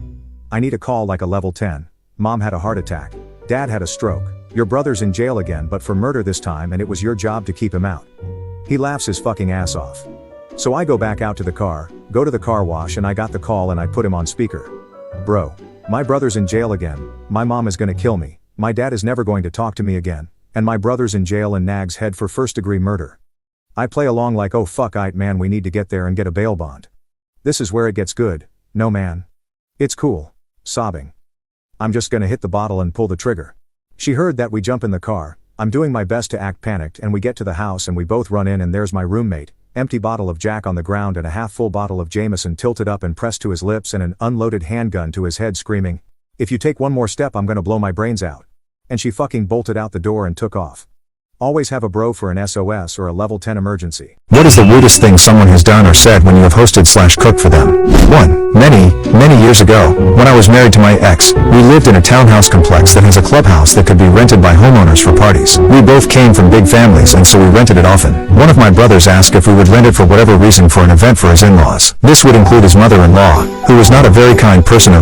I need a call like a level 10. Mom had a heart attack. Dad had a stroke. Your brother's in jail again, but for murder this time, and it was your job to keep him out. He laughs his fucking ass off. So I go back out to the car, go to the car wash, and I got the call and I put him on speaker. Bro, my brother's in jail again, my mom is gonna kill me, my dad is never going to talk to me again, and my brother's in jail and Nag's head for first-degree murder. I play along like, oh fuck it man, we need to get there and get a bail bond. This is where it gets good. No man. It's cool. Sobbing. I'm just gonna hit the bottle and pull the trigger. She heard that, we jump in the car, I'm doing my best to act panicked, and we get to the house and we both run in and there's my roommate, empty bottle of Jack on the ground and a half-full bottle of Jameson tilted up and pressed to his lips and an unloaded handgun to his head, screaming, if you take one more step I'm gonna blow my brains out. And she fucking bolted out the door and took off. Always have a bro for an SOS or a level 10 emergency. What is the weirdest thing someone has done or said when you have hosted/cooked for them? 1. Many years ago, when I was married to my ex, we lived in a townhouse complex that has a clubhouse that could be rented by homeowners for parties. We both came from big families and so we rented it often. One of my brothers asked if we would rent it for whatever reason for an event for his in-laws. This would include his mother-in-law, who was not a very kind person.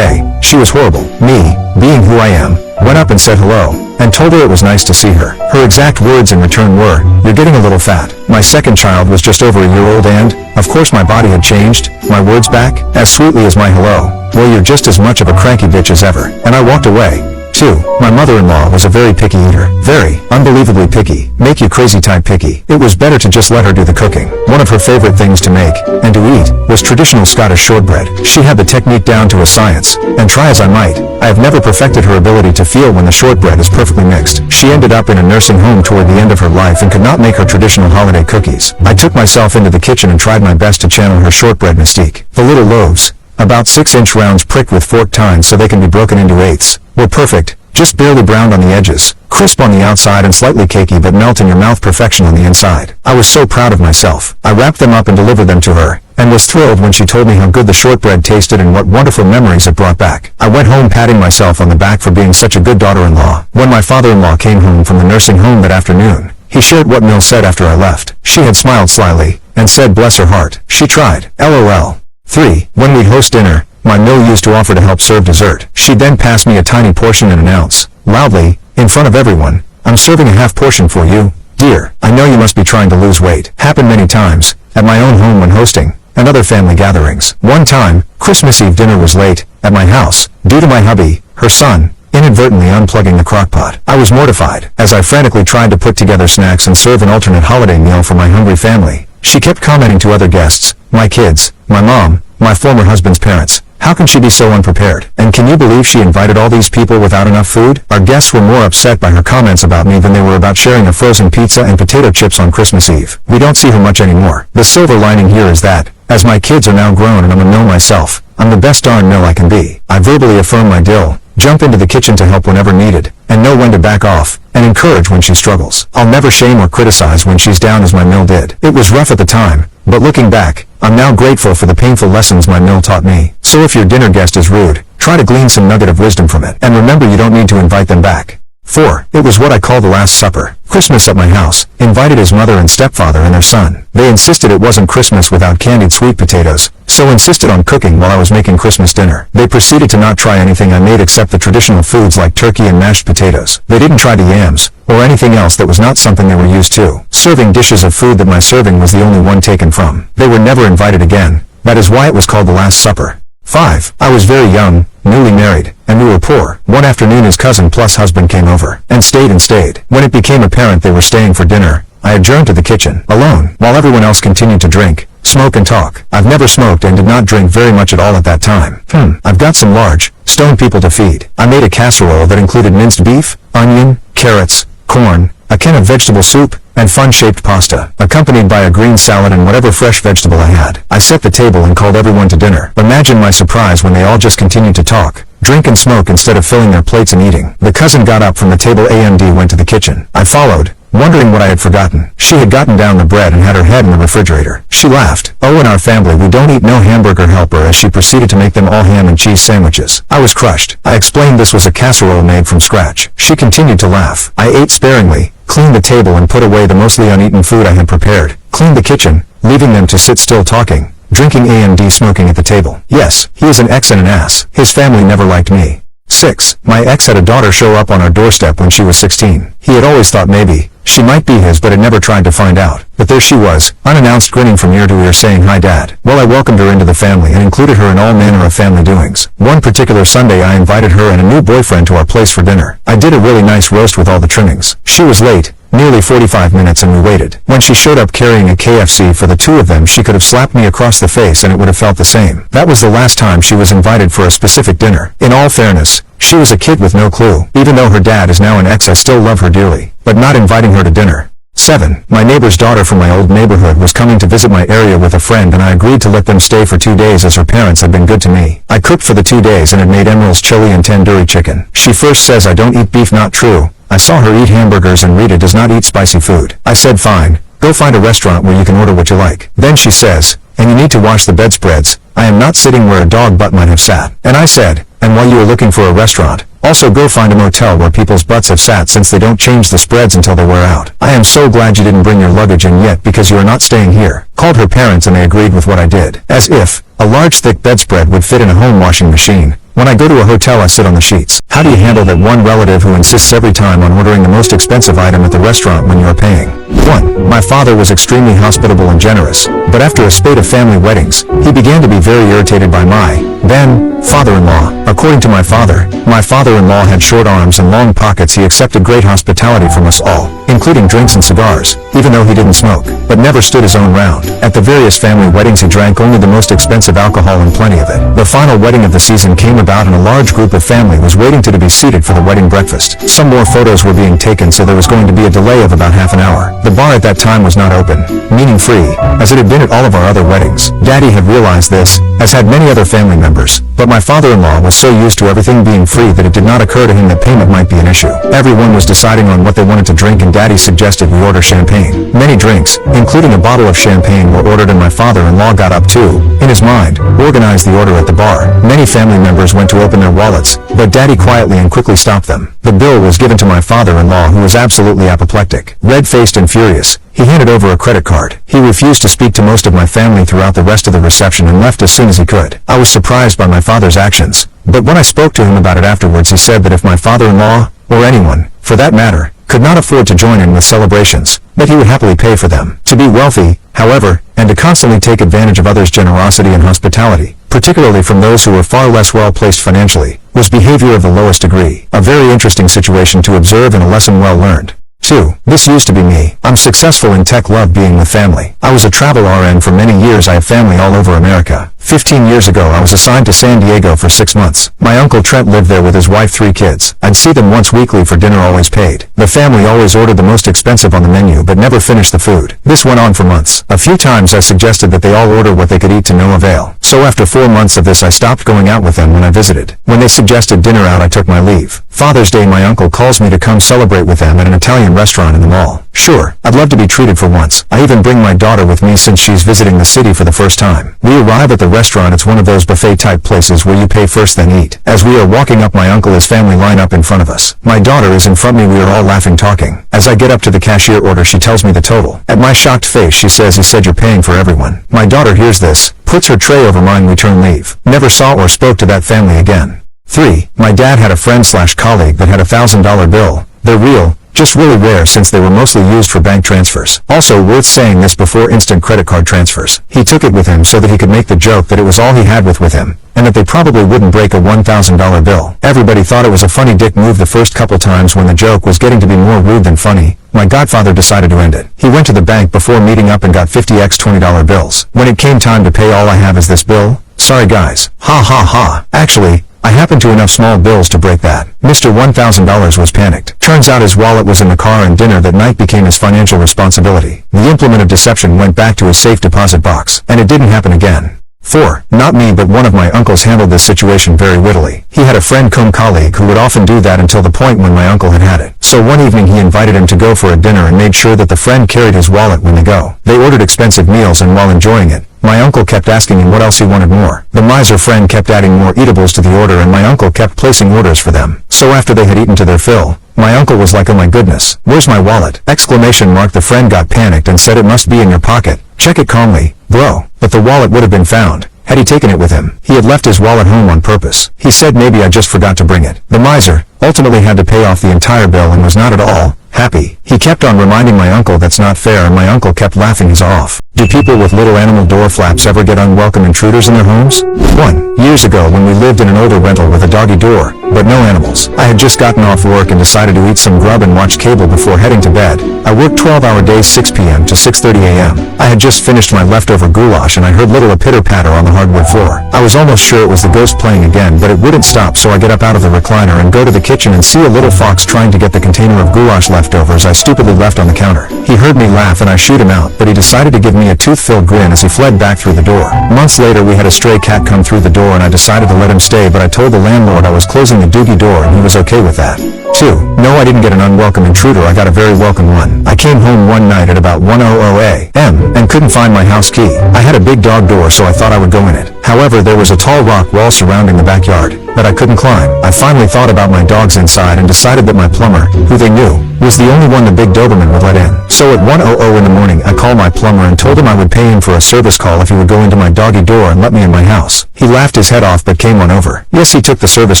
She was horrible. Me, being who I am, went up and said hello, and told her it was nice to see her. Her exact words in return were, "You're getting a little fat." My second child was just over a year old and, of course my body had changed. My words back, as sweetly as my hello, "Well, you're just as much of a cranky bitch as ever." And I walked away. 2. My mother-in-law was a very picky eater. Very, unbelievably picky. Make you crazy type picky. It was better to just let her do the cooking. One of her favorite things to make, and to eat, was traditional Scottish shortbread. She had the technique down to a science, and try as I might, I have never perfected her ability to feel when the shortbread is perfectly mixed. She ended up in a nursing home toward the end of her life and could not make her traditional holiday cookies. I took myself into the kitchen and tried my best to channel her shortbread mystique. The little loaves, about 6-inch rounds pricked with fork tines so they can be broken into eighths, were perfect, just barely browned on the edges, crisp on the outside and slightly cakey but melt in your mouth perfection on the inside. I was so proud of myself. I wrapped them up and delivered them to her, and was thrilled when she told me how good the shortbread tasted and what wonderful memories it brought back. I went home patting myself on the back for being such a good daughter-in-law. When my father-in-law came home from the nursing home that afternoon, he shared what Mill said after I left. She had smiled slyly, and said bless her heart, she tried. LOL. 3. When we'd host dinner, my Mill used to offer to help serve dessert. She'd then pass me a tiny portion and announce, loudly, in front of everyone, "I'm serving a half portion for you, dear. I know you must be trying to lose weight." Happened many times, at my own home when hosting, and other family gatherings. One time, Christmas Eve dinner was late, at my house, due to my hubby, her son, inadvertently unplugging the crockpot. I was mortified, as I frantically tried to put together snacks and serve an alternate holiday meal for my hungry family. She kept commenting to other guests, my kids, my mom, my former husband's parents, "How can she be so unprepared? And can you believe she invited all these people without enough food?" Our guests were more upset by her comments about me than they were about sharing a frozen pizza and potato chips on Christmas Eve. We don't see her much anymore. The silver lining here is that, as my kids are now grown and I'm a Mill myself, I'm the best darn Mill I can be. I verbally affirm my Dill, jump into the kitchen to help whenever needed, and know when to back off, and encourage when she struggles. I'll never shame or criticize when she's down as my Mill did. It was rough at the time, but looking back, I'm now grateful for the painful lessons my Mill taught me. So if your dinner guest is rude, try to glean some nugget of wisdom from it. And remember you don't need to invite them back. 4. It was what I call the Last Supper. Christmas at my house, invited his mother and stepfather and their son. They insisted it wasn't Christmas without candied sweet potatoes, so insisted on cooking while I was making Christmas dinner. They proceeded to not try anything I made except the traditional foods like turkey and mashed potatoes. They didn't try the yams, or anything else that was not something they were used to. Serving dishes of food that my serving was the only one taken from. They were never invited again. That is why it was called the Last Supper. 5. I was very young, newly married, and we were poor. One afternoon his cousin plus husband came over, and stayed. When it became apparent they were staying for dinner, I adjourned to the kitchen, alone, while everyone else continued to drink, smoke and talk. I've never smoked and did not drink very much at all at that time. I've got some large, stone people to feed. I made a casserole that included minced beef, onion, carrots, corn, a can of vegetable soup, and fun-shaped pasta, accompanied by a green salad and whatever fresh vegetable I had. I set the table and called everyone to dinner. Imagine my surprise when they all just continued to talk, drink and smoke instead of filling their plates and eating. The cousin got up from the table and went to the kitchen. I followed, wondering what I had forgotten. She had gotten down the bread and had her head in the refrigerator. She laughed. "Oh, in our family we don't eat no hamburger helper," as she proceeded to make them all ham and cheese sandwiches. I was crushed. I explained this was a casserole made from scratch. She continued to laugh. I ate sparingly, cleaned the table and put away the mostly uneaten food I had prepared, cleaned the kitchen, leaving them to sit still talking, drinking and smoking at the table. Yes, he is an ex and an ass. His family never liked me. 6. My ex had a daughter show up on our doorstep when she was 16. He had always thought maybe she might be his but had never tried to find out. But there she was, unannounced, grinning from ear to ear saying, "Hi Dad." Well, I welcomed her into the family and included her in all manner of family doings. One particular Sunday I invited her and a new boyfriend to our place for dinner. I did a really nice roast with all the trimmings. She was late, nearly 45 minutes, and we waited. When she showed up carrying a KFC for the two of them, she could have slapped me across the face and it would have felt the same. That was the last time she was invited for a specific dinner. In all fairness, she was a kid with no clue. Even though her dad is now an ex, I still love her dearly. But not inviting her to dinner. 7. My neighbor's daughter from my old neighborhood was coming to visit my area with a friend and I agreed to let them stay for 2 days as her parents had been good to me. I cooked for the 2 days and had made Emerald's chili and tandoori chicken. She first says I don't eat beef, not true. I saw her eat hamburgers and Rita does not eat spicy food. I said fine, go find a restaurant where you can order what you like. Then she says, and you need to wash the bedspreads. I am not sitting where a dog butt might have sat. And I said, and while you are looking for a restaurant, also go find a motel where people's butts have sat since they don't change the spreads until they wear out. I am so glad you didn't bring your luggage in yet because you are not staying here. Called her parents and they agreed with what I did. As if a large thick bedspread would fit in a home washing machine. When I go to a hotel I sit on the sheets. How do you handle that one relative who insists every time on ordering the most expensive item at the restaurant when you are paying? 1. My father was extremely hospitable and generous, but after a spate of family weddings, he began to be very irritated by my, then, father-in-law. According to my father-in-law had short arms and long pockets. He accepted great hospitality from us all, including drinks and cigars, even though he didn't smoke, but never stood his own round. At the various family weddings he drank only the most expensive alcohol and plenty of it. The final wedding of the season came about and a large group of family was waiting to be seated for the wedding breakfast. Some more photos were being taken, so there was going to be a delay of about half an hour. The bar at that time was not open, meaning free, as it had been at all of our other weddings. Daddy had realized this, as had many other family members, but my father-in-law was so used to everything being free that it did not occur to him that payment might be an issue. Everyone was deciding on what they wanted to drink and Daddy suggested we order champagne. Many drinks, including a bottle of champagne, were ordered and my father-in-law got up too, in his mind, organized the order at the bar. Many family members went to open their wallets, but Daddy quietly and quickly stopped them. The bill was given to my father-in-law, who was absolutely apoplectic. Red-faced and furious, he handed over a credit card. He refused to speak to most of my family throughout the rest of the reception and left as soon as he could. I was surprised by my father's actions, but when I spoke to him about it afterwards he said that if my father-in-law, or anyone, for that matter, could not afford to join in with celebrations, that he would happily pay for them. To be wealthy, however, and to constantly take advantage of others' generosity and hospitality, particularly from those who were far less well-placed financially, was behavior of the lowest degree. A very interesting situation to observe and a lesson well learned. 2. This used to be me. I'm successful in tech, love being with family. I was a travel RN for many years. I have family all over America. 15 years ago I was assigned to San Diego for 6 months. My uncle Trent lived there with his wife, 3 kids. I'd see them once weekly for dinner, always paid. The family always ordered the most expensive on the menu but never finished the food. This went on for months. A few times I suggested that they all order what they could eat, to no avail. So after 4 months of this I stopped going out with them when I visited. When they suggested dinner out I took my leave. Father's Day my uncle calls me to come celebrate with them at an Italian restaurant in the mall. Sure, I'd love to be treated for once. I even bring my daughter with me since she's visiting the city for the first time. We arrive at the restaurant. It's one of those buffet type places where you pay first then eat. As we are walking up, my uncle, his family line up in front of us. My daughter is in front of me. We are all laughing, talking. As I get up to the cashier order she tells me the total. At my shocked face she says, he said you're paying for everyone. My daughter hears this, puts her tray over mine. We turn, leave. Never saw or spoke to that family again. 3. My dad had a friend/colleague that had $1,000 bill. They're real, just really rare since they were mostly used for bank transfers. Also worth saying, this before instant credit card transfers. He took it with him so that he could make the joke that it was all he had with him, and that they probably wouldn't break a $1,000 bill. Everybody thought it was a funny dick move the first couple times. When the joke was getting to be more rude than funny, my godfather decided to end it. He went to the bank before meeting up and got 50x $20 bills. When it came time to pay, all I have is this bill. Sorry guys. Ha ha ha. Actually, I happen to enough small bills to break that. Mr. $1,000 was panicked. Turns out his wallet was in the car and dinner that night became his financial responsibility. The implement of deception went back to his safe deposit box, and it didn't happen again. 4. Not me, but one of my uncles handled this situation very wittily. He had a friend-cum-colleague who would often do that until the point when my uncle had it. So one evening he invited him to go for a dinner and made sure that the friend carried his wallet when they go. They ordered expensive meals, and while enjoying it, my uncle kept asking him what else he wanted more. The miser friend kept adding more eatables to the order and my uncle kept placing orders for them. So after they had eaten to their fill, my uncle was like, oh my goodness, where's my wallet? Exclamation mark. The friend got panicked and said, it must be in your pocket. Check it calmly, bro. But the wallet would have been found had he taken it with him. He had left his wallet home on purpose. He said, maybe I just forgot to bring it. The miser ultimately had to pay off the entire bill and was not at all happy. He kept on reminding my uncle that's not fair, and my uncle kept laughing his off. Do people with little animal door flaps ever get unwelcome intruders in their homes? 1. Years ago when we lived in an older rental with a doggy door, but no animals. I had just gotten off work and decided to eat some grub and watch cable before heading to bed. I worked 12-hour days 6 p.m. to 6:30 a.m. I had just finished my leftover goulash and I heard little a pitter-patter on the hardwood floor. I was almost sure it was the ghost playing again, but it wouldn't stop, so I get up out of the recliner and go to the kitchen and see a little fox trying to get the container of goulash leftovers I stupidly left on the counter. He heard me laugh and I shoot him out, but he decided to give me a tooth-filled grin as he fled back through the door. Months later we had a stray cat come through the door and I decided to let him stay, but I told the landlord I was closing the doogie door and he was okay with that. 2. No, I didn't get an unwelcome intruder, I got a very welcome one. I came home one night at about 1:00 a.m. and couldn't find my house key. I had a big dog door, so I thought I would go in it. However, there was a tall rock wall surrounding the backyard that I couldn't climb. I finally thought about my dogs inside and decided that my plumber, who they knew, was the only one the big Doberman would let in. So at 1:00 in the morning I called my plumber and told him I would pay him for a service call if he would go into my doggy door and let me in my house. He laughed his head off but came on over. Yes, he took the service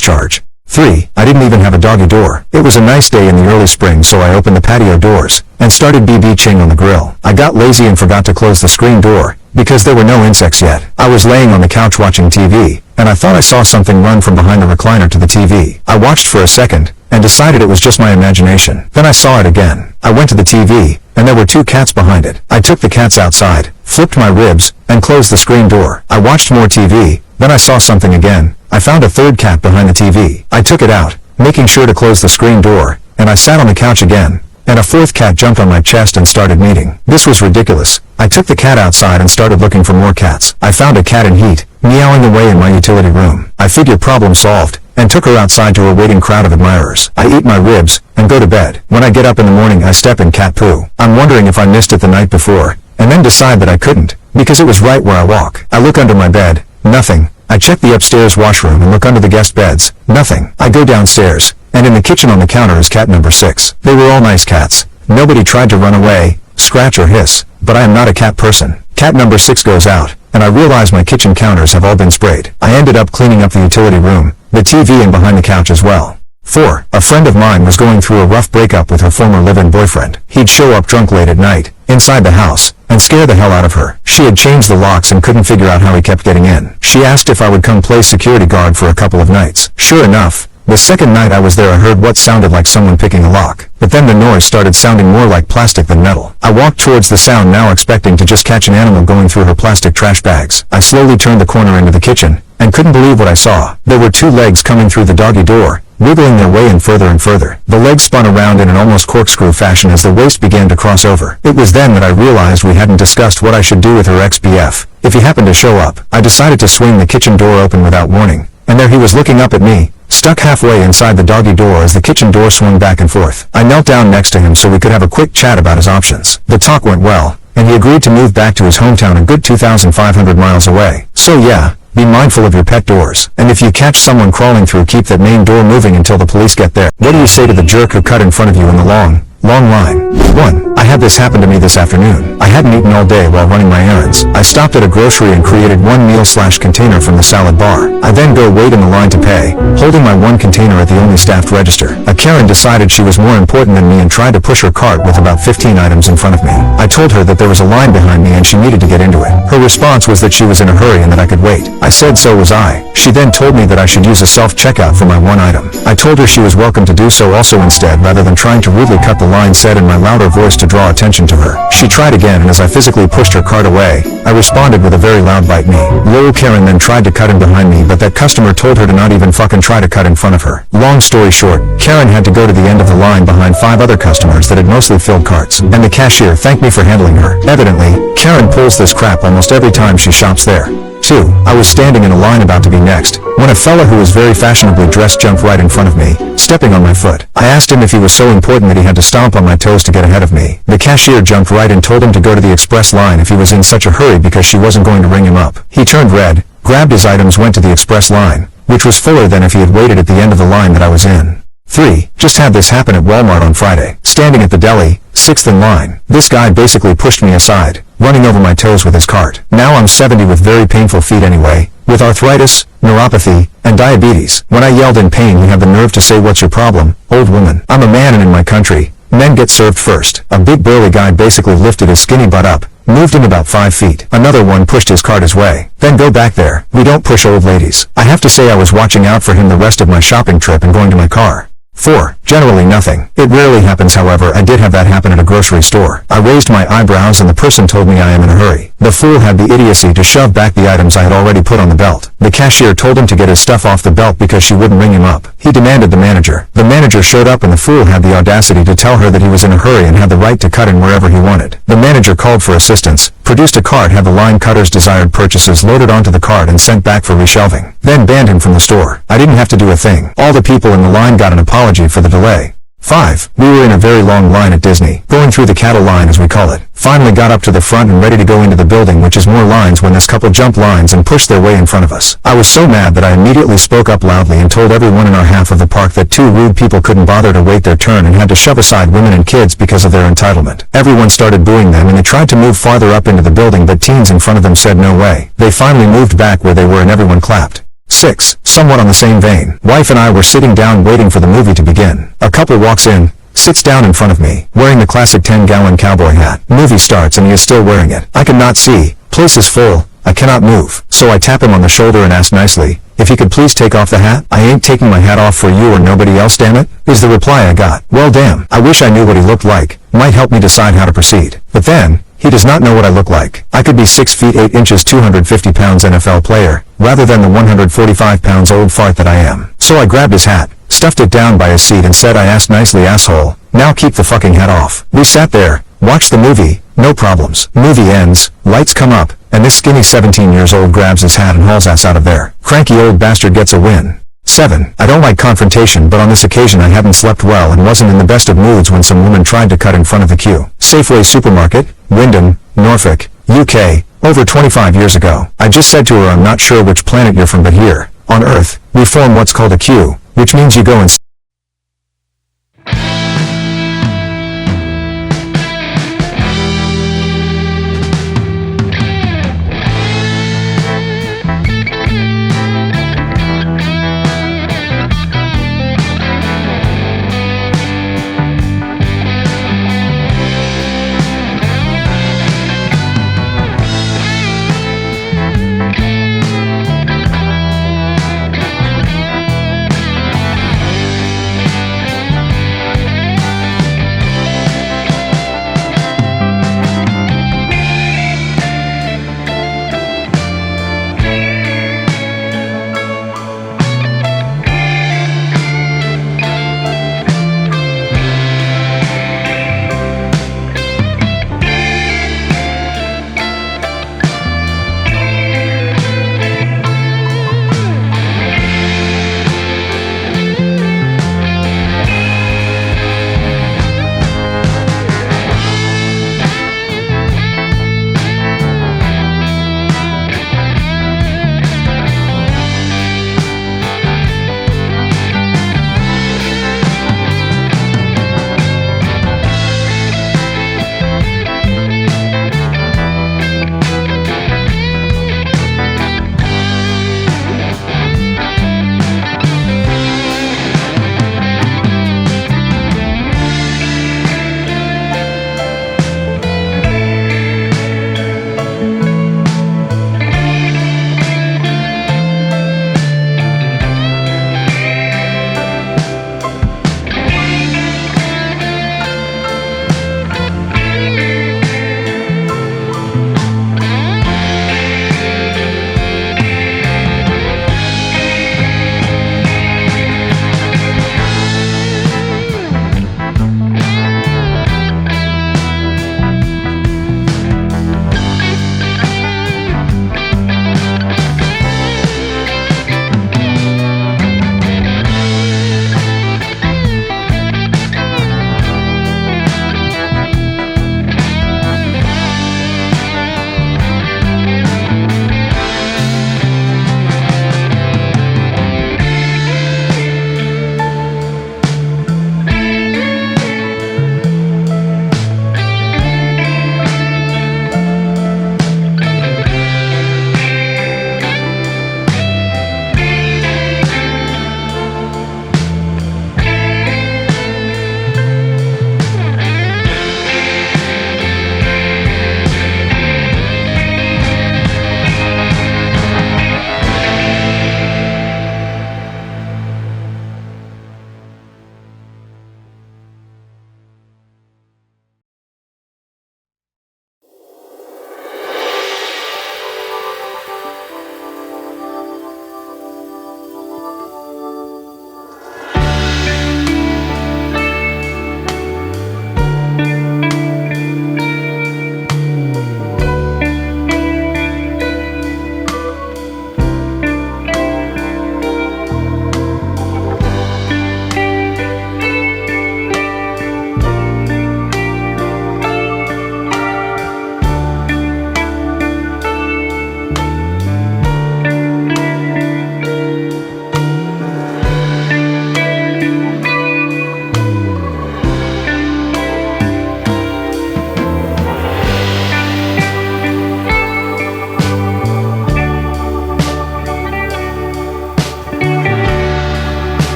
charge. 3. I didn't even have a doggy door. It was a nice day in the early spring, so I opened the patio doors and started BB-ching on the grill. I got lazy and forgot to close the screen door because there were no insects yet. I was laying on the couch watching TV, and I thought I saw something run from behind the recliner to the TV. I watched for a second and decided it was just my imagination. Then I saw it again. I went to the TV, and there were 2 cats behind it. I took the cats outside, flipped my ribs, and closed the screen door. I watched more TV, then I saw something again. I found a 3rd cat behind the TV. I took it out, making sure to close the screen door, and I sat on the couch again, and a 4th cat jumped on my chest and started kneading. This was ridiculous. I took the cat outside and started looking for more cats. I found a cat in heat, meowing away in my utility room. I figured problem solved, and took her outside to a waiting crowd of admirers. I eat my ribs, and go to bed. When I get up in the morning I step in cat poo. I'm wondering if I missed it the night before, and then decide that I couldn't, because it was right where I walk. I look under my bed, nothing. I check the upstairs washroom and look under the guest beds, nothing. I go downstairs, and in the kitchen on the counter is cat number 6. They were all nice cats. Nobody tried to run away, scratch or hiss, but I am not a cat person. Cat number 6 goes out, and I realize my kitchen counters have all been sprayed. I ended up cleaning up the utility room, the TV and behind the couch as well. 4. A friend of mine was going through a rough breakup with her former live-in boyfriend. He'd show up drunk late at night, inside the house, and scare the hell out of her. She had changed the locks and couldn't figure out how he kept getting in. She asked if I would come play security guard for a couple of nights. Sure enough, the second night I was there I heard what sounded like someone picking a lock, but then the noise started sounding more like plastic than metal. I walked towards the sound now expecting to just catch an animal going through her plastic trash bags. I slowly turned the corner into the kitchen, and couldn't believe what I saw. There were 2 legs coming through the doggy door, wiggling their way in further and further. The legs spun around in an almost corkscrew fashion as the waist began to cross over. It was then that I realized we hadn't discussed what I should do with her ex-BF if he happened to show up. I decided to swing the kitchen door open without warning, and there he was looking up at me, stuck halfway inside the doggy door as the kitchen door swung back and forth. I knelt down next to him so we could have a quick chat about his options. The talk went well, and he agreed to move back to his hometown a good 2,500 miles away. So yeah, be mindful of your pet doors. And if you catch someone crawling through, keep that main door moving until the police get there. What do you say to the jerk who cut in front of you in the long line? 1. I had this happen to me this afternoon. I hadn't eaten all day while running my errands. I stopped at a grocery and created 1 meal/container from the salad bar. I then go wait in the line to pay, holding my 1 container at the only staffed register. A Karen decided she was more important than me and tried to push her cart with about 15 items in front of me. I told her that there was a line behind me and she needed to get into it. Her response was that she was in a hurry and that I could wait. I said so was I. She then told me that I should use a self-checkout for my 1 item. I told her she was welcome to do so also instead rather than trying to rudely cut the line, said in my louder voice to draw attention to her. She tried again, and as I physically pushed her cart away, I responded with a very loud bite me. Lol. Karen then tried to cut in behind me, but that customer told her to not even fucking try to cut in front of her. Long story short, Karen had to go to the end of the line behind 5 other customers that had mostly filled carts, and the cashier thanked me for handling her. Evidently, Karen pulls this crap almost every time she shops there. 2. I was standing in a line about to be next, when a fella who was very fashionably dressed jumped right in front of me, stepping on my foot. I asked him if he was so important that he had to stomp on my toes to get ahead of me. The cashier jumped right and told him to go to the express line if he was in such a hurry because she wasn't going to ring him up. He turned red, grabbed his items, went to the express line, which was fuller than if he had waited at the end of the line that I was in. 3. Just had this happen at Walmart on Friday. Standing at the deli, 6th in line, this guy basically pushed me aside, running over my toes with his cart. Now I'm 70 with very painful feet anyway, with arthritis, neuropathy, and diabetes. When I yelled in pain, he had the nerve to say, "What's your problem, old woman?" I'm a man and in my country, men get served first. A big burly guy basically lifted his skinny butt up, Moved in about 5 feet. Another one pushed his cart his way. Then go back there. We don't push old ladies. I have to say I was watching out for him the rest of my shopping trip and going to my car. 4. Generally nothing. It rarely happens, however. I did have that happen at a grocery store. I raised my eyebrows and the person told me I am in a hurry. The fool had the idiocy to shove back the items I had already put on the belt. The cashier told him to get his stuff off the belt because she wouldn't ring him up. He demanded the manager. The manager showed up and the fool had the audacity to tell her that he was in a hurry and had the right to cut in wherever he wanted. The manager called for assistance, produced a cart, had the line cutter's desired purchases loaded onto the cart and sent back for reshelving. Then banned him from the store. I didn't have to do a thing. All the people in the line got an apology for the delay. 5. We were in a very long line at Disney, going through the cattle line as we call it. Finally got up to the front and ready to go into the building, which is more lines, when this couple jumped lines and pushed their way in front of us. I was so mad that I immediately spoke up loudly and told everyone in our half of the park that 2 rude people couldn't bother to wait their turn and had to shove aside women and kids because of their entitlement. Everyone started booing them and they tried to move farther up into the building, but teens in front of them said no way. They finally moved back where they were and everyone clapped. 6. Somewhat on the same vein. Wife and I were sitting down waiting for the movie to begin. A couple walks in, sits down in front of me, wearing the classic 10-gallon cowboy hat. Movie starts and he is still wearing it. I cannot see. Place is full. I cannot move. So I tap him on the shoulder and ask nicely, if he could please take off the hat. I ain't taking my hat off for you or nobody else, damn it, is the reply I got. Well damn, I wish I knew what he looked like. Might help me decide how to proceed. But then, he does not know what I look like. I could be 6 feet 8 inches 250 pounds NFL player, rather than the 145 pounds old fart that I am. So I grabbed his hat, stuffed it down by his seat and said, I asked nicely, asshole, now keep the fucking hat off. We sat there, watched the movie, no problems. Movie ends, lights come up, and this skinny 17 years old grabs his hat and hauls ass out of there. Cranky old bastard gets a win. 7. I don't like confrontation, but on this occasion I hadn't slept well and wasn't in the best of moods when some woman tried to cut in front of the queue. Safeway Supermarket, Wyndham, Norfolk, UK, over 25 years ago. I just said to her, I'm not sure which planet you're from, but here, on Earth, we form what's called a queue, which means you go and